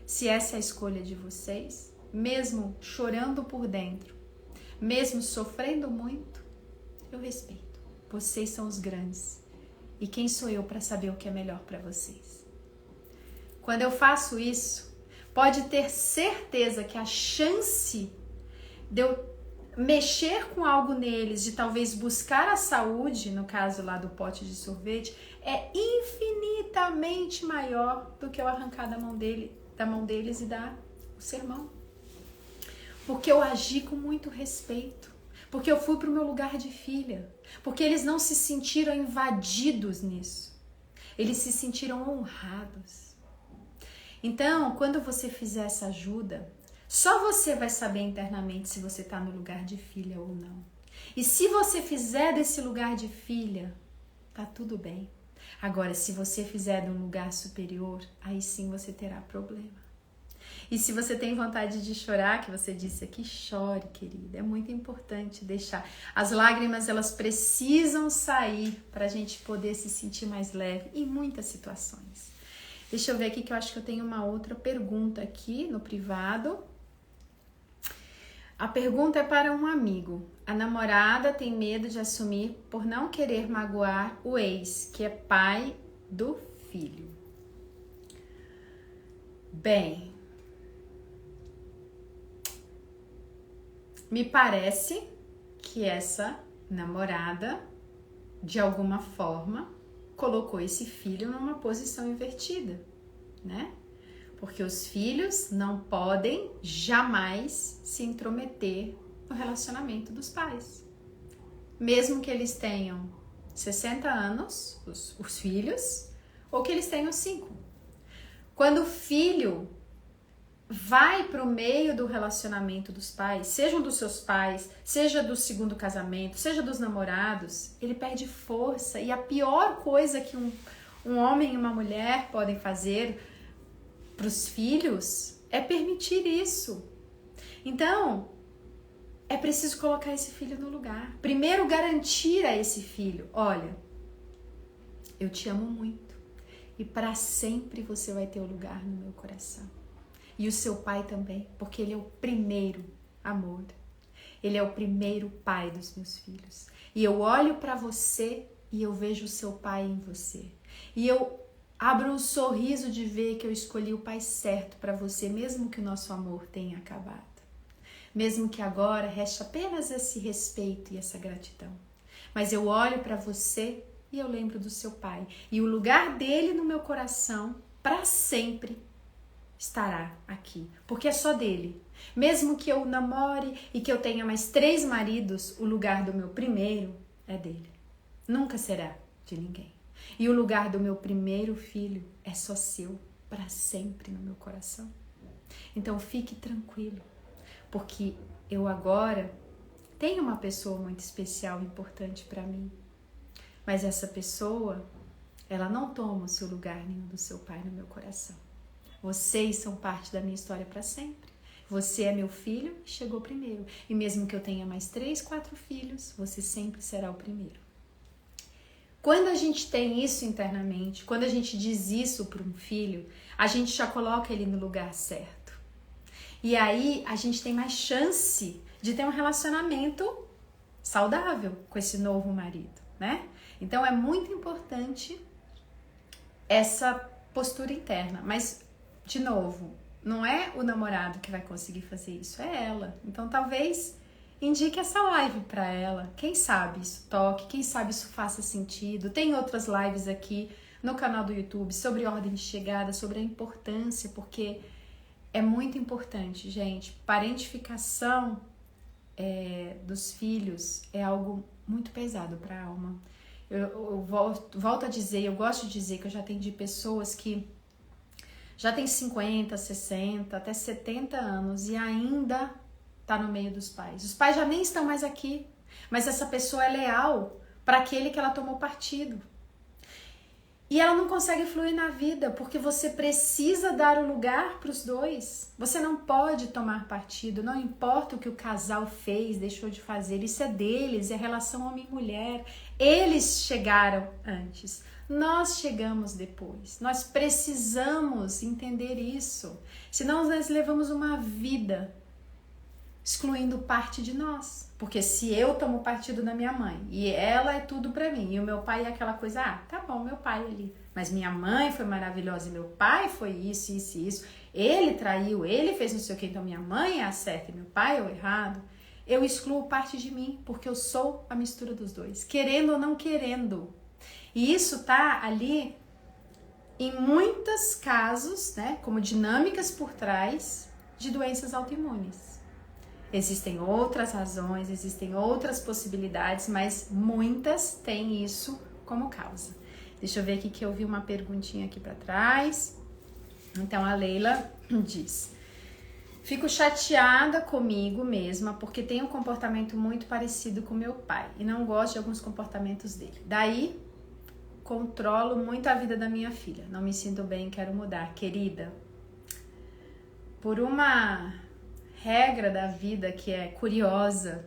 Se essa é a escolha de vocês, mesmo chorando por dentro, mesmo sofrendo muito, eu respeito. Vocês são os grandes. E quem sou eu para saber o que é melhor para vocês? Quando eu faço isso, pode ter certeza que a chance de eu mexer com algo neles, de talvez buscar a saúde, no caso lá do pote de sorvete, é infinitamente maior do que eu arrancar da mão deles e dar o sermão. Porque eu agi com muito respeito, porque eu fui para o meu lugar de filha, porque eles não se sentiram invadidos nisso, eles se sentiram honrados. Então, quando você fizer essa ajuda, só você vai saber internamente se você está no lugar de filha ou não. E se você fizer desse lugar de filha, tá tudo bem. Agora, se você fizer de um lugar superior, aí sim você terá problema. E se você tem vontade de chorar, que você disse aqui, chore, querida. É muito importante deixar. As lágrimas, elas precisam sair para a gente poder se sentir mais leve em muitas situações. Deixa eu ver aqui que eu acho que eu tenho uma outra pergunta aqui no privado. A pergunta é para um amigo. A namorada tem medo de assumir por não querer magoar o ex, que é pai do filho. Bem, me parece que essa namorada, de alguma forma, colocou esse filho numa posição invertida, né? Porque os filhos não podem jamais se intrometer no relacionamento dos pais. Mesmo que eles tenham 60 anos, os filhos, ou que eles tenham 5. Quando o filho vai para o meio do relacionamento dos pais, sejam dos seus pais, seja do segundo casamento, seja dos namorados, ele perde força. E a pior coisa que um homem e uma mulher podem fazer para os filhos é permitir isso. Então, é preciso colocar esse filho no lugar. Primeiro, garantir a esse filho: olha, eu te amo muito e para sempre você vai ter o lugar no meu coração. E o seu pai também, porque ele é o primeiro amor. Ele é o primeiro pai dos meus filhos. E eu olho para você e eu vejo o seu pai em você. E eu abro um sorriso de ver que eu escolhi o pai certo para você, mesmo que o nosso amor tenha acabado. Mesmo que agora reste apenas esse respeito e essa gratidão. Mas eu olho para você e eu lembro do seu pai. E o lugar dele no meu coração, para sempre, estará aqui. Porque é só dele. Mesmo que eu namore e que eu tenha mais 3 maridos, o lugar do meu primeiro é dele. Nunca será de ninguém. E o lugar do meu primeiro filho é só seu, para sempre no meu coração. Então fique tranquilo, porque eu agora tenho uma pessoa muito especial e importante para mim. Mas essa pessoa, ela não toma o seu lugar nenhum do seu pai no meu coração. Vocês são parte da minha história para sempre. Você é meu filho e chegou primeiro. E mesmo que eu tenha mais 3, 4 filhos, você sempre será o primeiro. Quando a gente tem isso internamente, quando a gente diz isso para um filho, a gente já coloca ele no lugar certo. E aí a gente tem mais chance de ter um relacionamento saudável com esse novo marido, né? Então é muito importante essa postura interna. Mas, de novo, Não é o namorado que vai conseguir fazer isso, é ela. Então talvez indique essa live para ela. Quem sabe isso toque, quem sabe isso faça sentido. Tem outras lives aqui no canal do YouTube sobre ordem de chegada, sobre a importância, porque é muito importante, gente. Parentificação dos filhos é algo muito pesado para a alma. Eu volto a dizer, eu gosto de dizer que eu já atendi pessoas que já tem 50, 60, até 70 anos e ainda tá no meio dos pais. Os pais já nem estão mais aqui, mas essa pessoa é leal para aquele que ela tomou partido. E ela não consegue fluir na vida, porque você precisa dar o lugar para os dois. Você não pode tomar partido, não importa o que o casal fez, deixou de fazer, isso é deles, é relação homem e mulher. Eles chegaram antes, nós chegamos depois. Nós precisamos entender isso, senão nós levamos uma vida excluindo parte de nós. Porque se eu tomo partido da minha mãe e ela é tudo pra mim, e o meu pai é aquela coisa, tá bom, meu pai ali, mas minha mãe foi maravilhosa e meu pai foi isso, isso e isso, ele traiu, ele fez não sei o que, então minha mãe é a certa e meu pai é o errado, eu excluo parte de mim, porque eu sou a mistura dos dois, querendo ou não querendo. E isso tá ali em muitos casos, né, como dinâmicas por trás de doenças autoimunes. Existem outras razões, existem outras possibilidades, mas muitas têm isso como causa. Deixa eu ver aqui que eu vi uma perguntinha aqui para trás. Então a Leila diz: fico chateada comigo mesma porque tenho um comportamento muito parecido com meu pai e não gosto de alguns comportamentos dele. Daí controlo muito a vida da minha filha. Não me sinto bem, quero mudar. Querida, por uma regra da vida que é curiosa,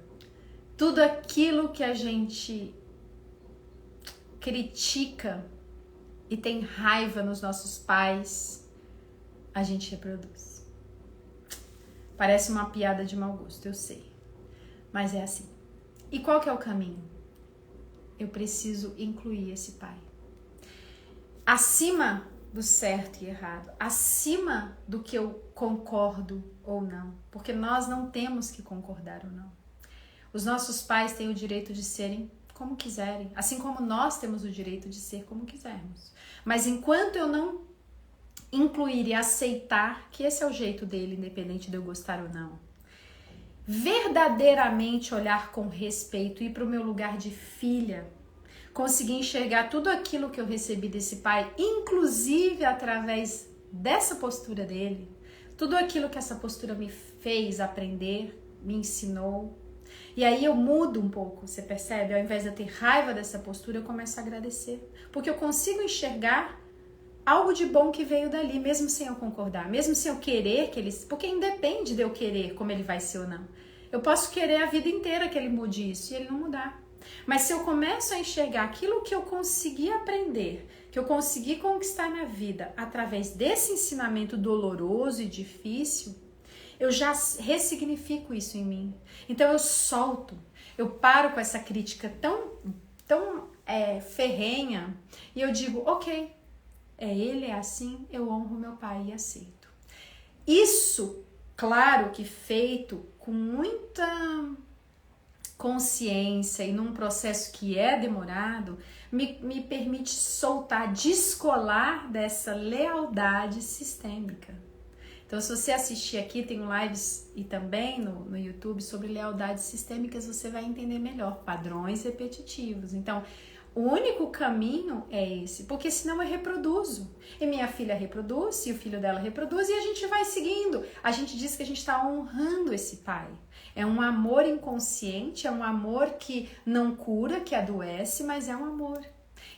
tudo aquilo que a gente critica e tem raiva nos nossos pais, a gente reproduz. Parece uma piada de mau gosto, eu sei, mas é assim. E qual que é o caminho? Eu preciso incluir esse pai. Acima do certo e errado, acima do que eu concordo ou não, porque nós não temos que concordar ou não. Os nossos pais têm o direito de serem como quiserem, assim como nós temos o direito de ser como quisermos. Mas enquanto eu não incluir e aceitar que esse é o jeito dele, independente de eu gostar ou não, verdadeiramente olhar com respeito, ir para o meu lugar de filha, conseguir enxergar tudo aquilo que eu recebi desse pai, inclusive através dessa postura dele, tudo aquilo que essa postura me fez aprender, me ensinou. E aí eu mudo um pouco, você percebe? Ao invés de eu ter raiva dessa postura, eu começo a agradecer. Porque eu consigo enxergar algo de bom que veio dali, mesmo sem eu concordar, mesmo sem eu querer que ele... Porque independe de eu querer como ele vai ser ou não. Eu posso querer a vida inteira que ele mude isso e ele não mudar. Mas se eu começo a enxergar aquilo que eu consegui aprender, que eu consegui conquistar na vida através desse ensinamento doloroso e difícil, eu já ressignifico isso em mim. Então eu solto, eu paro com essa crítica tão ferrenha e eu digo, ok, ele é assim, eu honro meu pai e aceito. Isso, claro que feito com muita consciência e num processo que é demorado, me permite soltar, descolar dessa lealdade sistêmica. Então, se você assistir aqui, tem lives e também no YouTube sobre lealdades sistêmicas, você vai entender melhor padrões repetitivos. Então, o único caminho é esse, porque senão eu reproduzo. E minha filha reproduz, e o filho dela reproduz, e a gente vai seguindo. A gente diz que a gente está honrando esse pai. É um amor inconsciente, é um amor que não cura, que adoece, mas é um amor.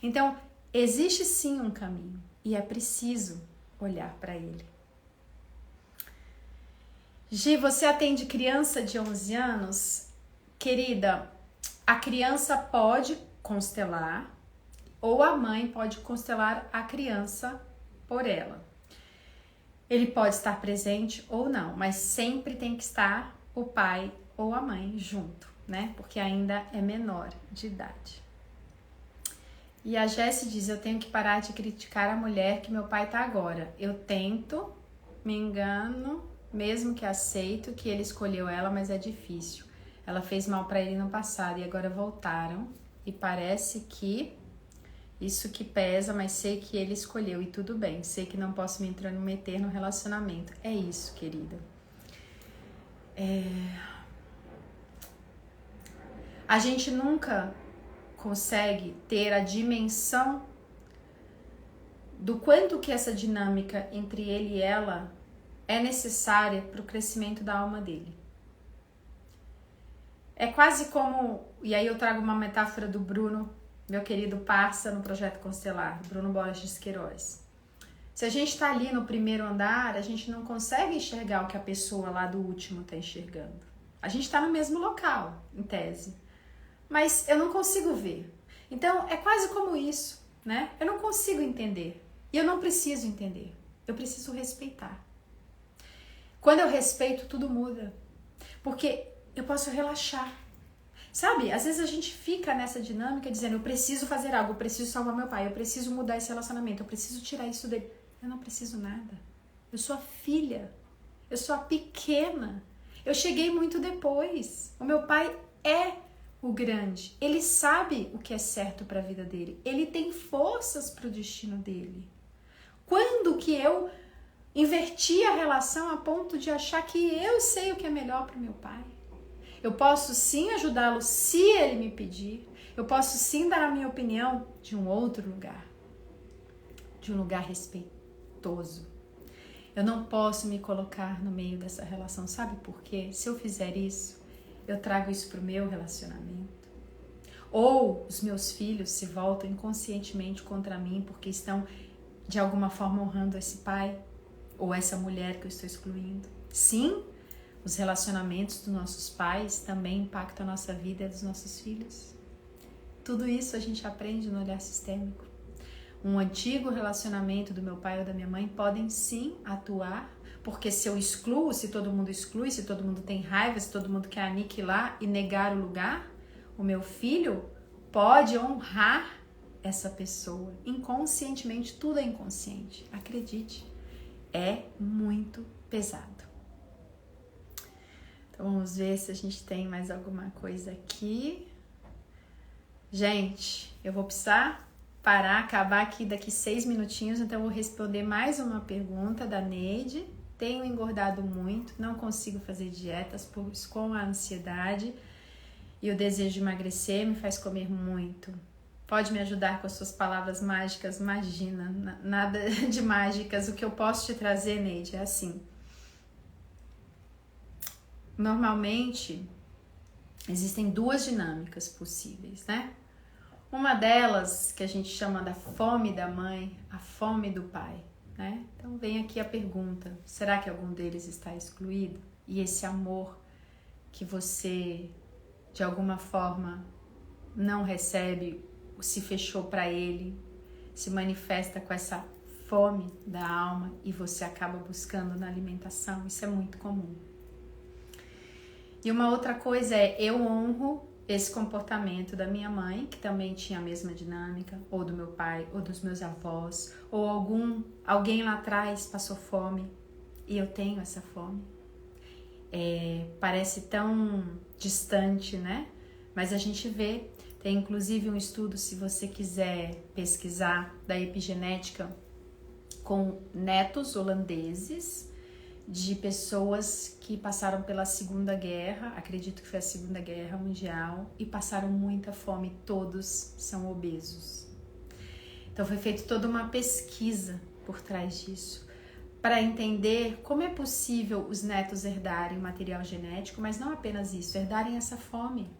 Então, existe sim um caminho, e é preciso olhar para ele. Gi, você atende criança de 11 anos? Querida, a criança pode constelar ou a mãe pode constelar a criança por ela. Ele pode estar presente ou não, mas sempre tem que estar o pai ou a mãe junto, né? Porque ainda é menor de idade. E a Jessie diz, eu tenho que parar de criticar a mulher que meu pai tá agora. Eu tento, me engano, mesmo que aceito que ele escolheu ela, mas é difícil. Ela fez mal pra ele no passado e agora voltaram. E parece que isso que pesa, mas sei que ele escolheu e tudo bem. Sei que não posso me intrometer no relacionamento. É isso, querida. A gente nunca consegue ter a dimensão do quanto que essa dinâmica entre ele e ela é necessária para o crescimento da alma dele. É quase como, e aí eu trago uma metáfora do Bruno, meu querido parça no Projeto Constelar, Bruno Borges Queiroz. Se a gente está ali no primeiro andar, a gente não consegue enxergar o que a pessoa lá do último está enxergando. A gente está no mesmo local, em tese, mas eu não consigo ver. Então é quase como isso, né? Eu não consigo entender e eu não preciso entender, eu preciso respeitar. Quando eu respeito, tudo muda, porque eu posso relaxar. Sabe, às vezes a gente fica nessa dinâmica dizendo, eu preciso fazer algo, eu preciso salvar meu pai, eu preciso mudar esse relacionamento, eu preciso tirar isso dele. Eu não preciso nada. Eu sou a filha, eu sou a pequena, eu cheguei muito depois. O meu pai é o grande, ele sabe o que é certo para a vida dele, ele tem forças para o destino dele. Quando que eu inverti a relação a ponto de achar que eu sei o que é melhor para o meu pai? Eu posso sim ajudá-lo se ele me pedir. Eu posso sim dar a minha opinião de um outro lugar. De um lugar respeitoso. Eu não posso me colocar no meio dessa relação. Sabe por quê? Se eu fizer isso, eu trago isso para o meu relacionamento. Ou os meus filhos se voltam inconscientemente contra mim porque estão de alguma forma honrando esse pai ou essa mulher que eu estou excluindo. Sim, os relacionamentos dos nossos pais também impactam a nossa vida e a dos nossos filhos. Tudo isso a gente aprende no olhar sistêmico. Um antigo relacionamento do meu pai ou da minha mãe podem sim atuar, porque se eu excluo, se todo mundo exclui, se todo mundo tem raiva, se todo mundo quer aniquilar e negar o lugar, o meu filho pode honrar essa pessoa. Inconscientemente, tudo é inconsciente. Acredite, é muito pesado. Então vamos ver se a gente tem mais alguma coisa aqui. Gente, eu vou precisar parar, acabar aqui daqui 6 minutinhos, então eu vou responder mais uma pergunta da Neide. Tenho engordado muito, não consigo fazer dietas, pois com a ansiedade e o desejo de emagrecer me faz comer muito. Pode me ajudar com as suas palavras mágicas? Imagina, nada de mágicas. O que eu posso te trazer, Neide, é assim. Normalmente, existem duas dinâmicas possíveis, né? Uma delas, que a gente chama da fome da mãe, a fome do pai, né? Então, vem aqui a pergunta, será que algum deles está excluído? E esse amor que você, de alguma forma, não recebe, se fechou para ele, se manifesta com essa fome da alma e você acaba buscando na alimentação, isso é muito comum. E uma outra coisa é, eu honro esse comportamento da minha mãe, que também tinha a mesma dinâmica, ou do meu pai, ou dos meus avós, ou alguém lá atrás passou fome e eu tenho essa fome. Parece tão distante, né? Mas a gente vê, tem inclusive um estudo, se você quiser pesquisar, da epigenética com netos holandeses, de pessoas que passaram pela Segunda Guerra, acredito que foi a Segunda Guerra Mundial, e passaram muita fome, todos são obesos. Então foi feita toda uma pesquisa por trás disso, para entender como é possível os netos herdarem material genético, mas não apenas isso, herdarem essa fome.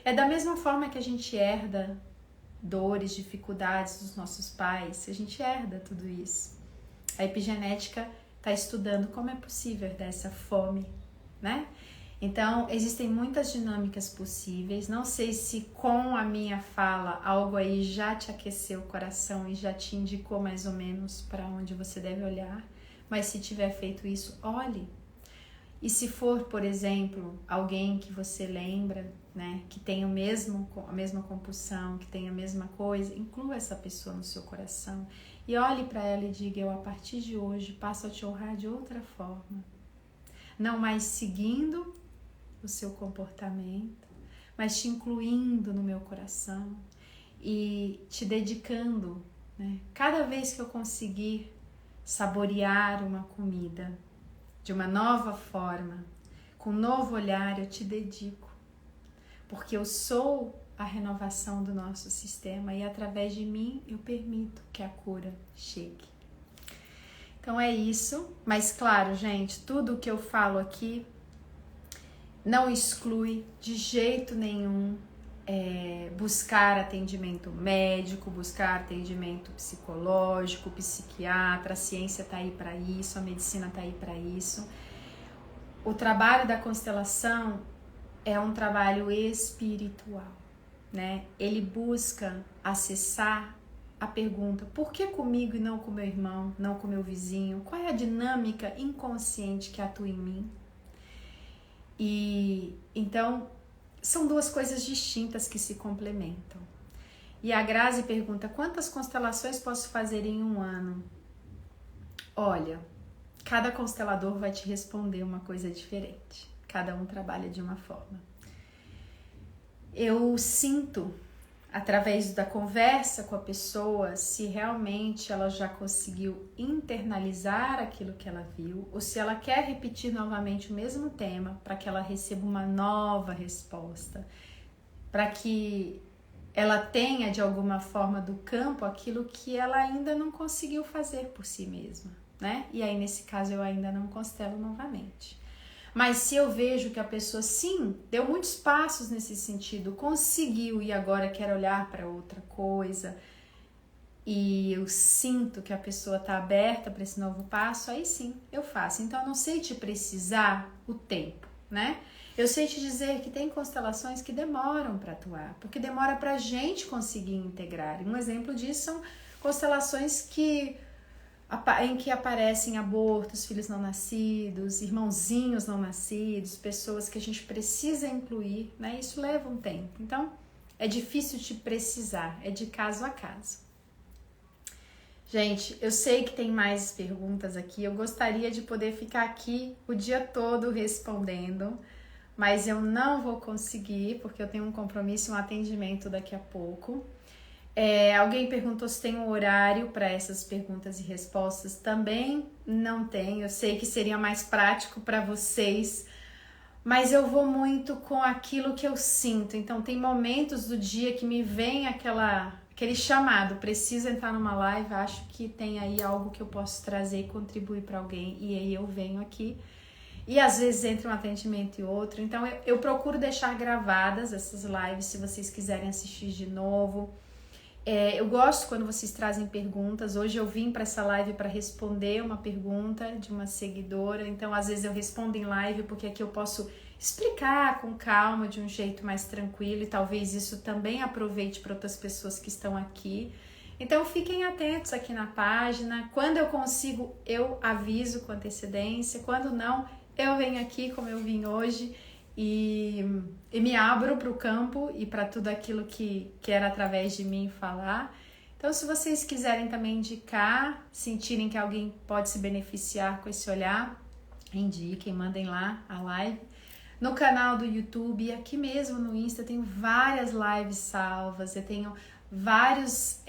É da mesma forma que a gente herda dores, dificuldades dos nossos pais, a gente herda tudo isso. A epigenética está estudando como é possível herdar essa fome, né? Então, existem muitas dinâmicas possíveis. Não sei se com a minha fala algo aí já te aqueceu o coração e já te indicou mais ou menos para onde você deve olhar, mas se tiver feito isso, olhe. E se for, por exemplo, alguém que você lembra, né, que tem a mesma compulsão, que tem a mesma coisa, inclua essa pessoa no seu coração e olhe para ela e diga: eu a partir de hoje passo a te honrar de outra forma. Não mais seguindo o seu comportamento, mas te incluindo no meu coração e te dedicando, né? Cada vez que eu conseguir saborear uma comida de uma nova forma, com um novo olhar, eu te dedico, porque eu sou a renovação do nosso sistema e através de mim eu permito que a cura chegue. Então é isso, mas claro, gente, tudo o que eu falo aqui não exclui de jeito nenhum buscar atendimento médico, buscar atendimento psicológico, psiquiatra. A ciência está aí para isso, a medicina está aí para isso. O trabalho da constelação é um trabalho espiritual, né? Ele busca acessar a pergunta: por que comigo e não com meu irmão, não com meu vizinho? Qual é a dinâmica inconsciente que atua em mim? E então são duas coisas distintas que se complementam. E a Grazi pergunta: quantas constelações posso fazer em um ano? Olha, cada constelador vai te responder uma coisa diferente. Cada um trabalha de uma forma. Eu sinto, através da conversa com a pessoa, se realmente ela já conseguiu internalizar aquilo que ela viu, ou se ela quer repetir novamente o mesmo tema para que ela receba uma nova resposta, para que ela tenha de alguma forma do campo aquilo que ela ainda não conseguiu fazer por si mesma, né? E aí nesse caso eu ainda não constelo novamente. Mas se eu vejo que a pessoa, sim, deu muitos passos nesse sentido, conseguiu e agora quer olhar para outra coisa, e eu sinto que a pessoa está aberta para esse novo passo, aí sim, eu faço. Então, eu não sei te precisar o tempo, né? Eu sei te dizer que tem constelações que demoram para atuar, porque demora para a gente conseguir integrar. E um exemplo disso são constelações em que aparecem abortos, filhos não nascidos, irmãozinhos não nascidos, pessoas que a gente precisa incluir, né? Isso leva um tempo. Então, é difícil te precisar, é de caso a caso. Gente, eu sei que tem mais perguntas aqui, eu gostaria de poder ficar aqui o dia todo respondendo, mas eu não vou conseguir, porque eu tenho um compromisso, um atendimento daqui a pouco. Alguém perguntou se tem um horário para essas perguntas e respostas. Também não tem. Eu sei que seria mais prático para vocês, mas eu vou muito com aquilo que eu sinto. Então tem momentos do dia que me vem aquele chamado, preciso entrar numa live, acho que tem aí algo que eu posso trazer e contribuir para alguém, e aí eu venho aqui. E às vezes entre um atendimento e outro. Então eu procuro deixar gravadas essas lives se vocês quiserem assistir de novo. Eu gosto quando vocês trazem perguntas. Hoje eu vim para essa live para responder uma pergunta de uma seguidora. Então, às vezes eu respondo em live porque aqui eu posso explicar com calma, de um jeito mais tranquilo. E talvez isso também aproveite para outras pessoas que estão aqui. Então, fiquem atentos aqui na página. Quando eu consigo, eu aviso com antecedência. Quando não, eu venho aqui como eu vim hoje. E me abro para o campo e para tudo aquilo que quer através de mim falar. Então, se vocês quiserem também indicar, sentirem que alguém pode se beneficiar com esse olhar, indiquem, mandem lá a live. No canal do YouTube e aqui mesmo no Insta eu tenho várias lives salvas, eu tenho vários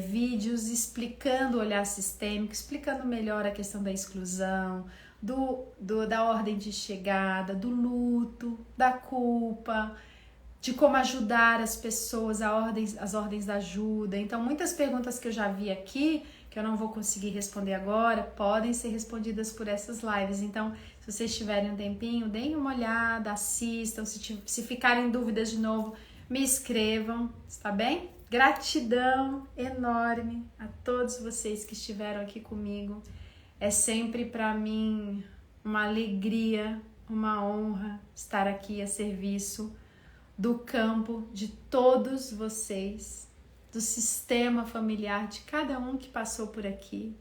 vídeos explicando o olhar sistêmico, explicando melhor a questão da exclusão, da ordem de chegada, do luto, da culpa, de como ajudar as pessoas, as ordens da ajuda. Então, muitas perguntas que eu já vi aqui, que eu não vou conseguir responder agora, podem ser respondidas por essas lives. Então, se vocês tiverem um tempinho, deem uma olhada, assistam. Se ficarem dúvidas de novo, me escrevam, está bem? Gratidão enorme a todos vocês que estiveram aqui comigo. É sempre para mim uma alegria, uma honra estar aqui a serviço do campo de todos vocês, do sistema familiar de cada um que passou por aqui.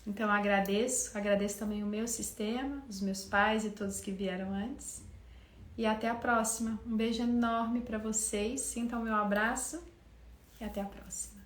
Então agradeço também o meu sistema, os meus pais e todos que vieram antes. E até a próxima. Um beijo enorme para vocês, sintam o meu abraço e até a próxima.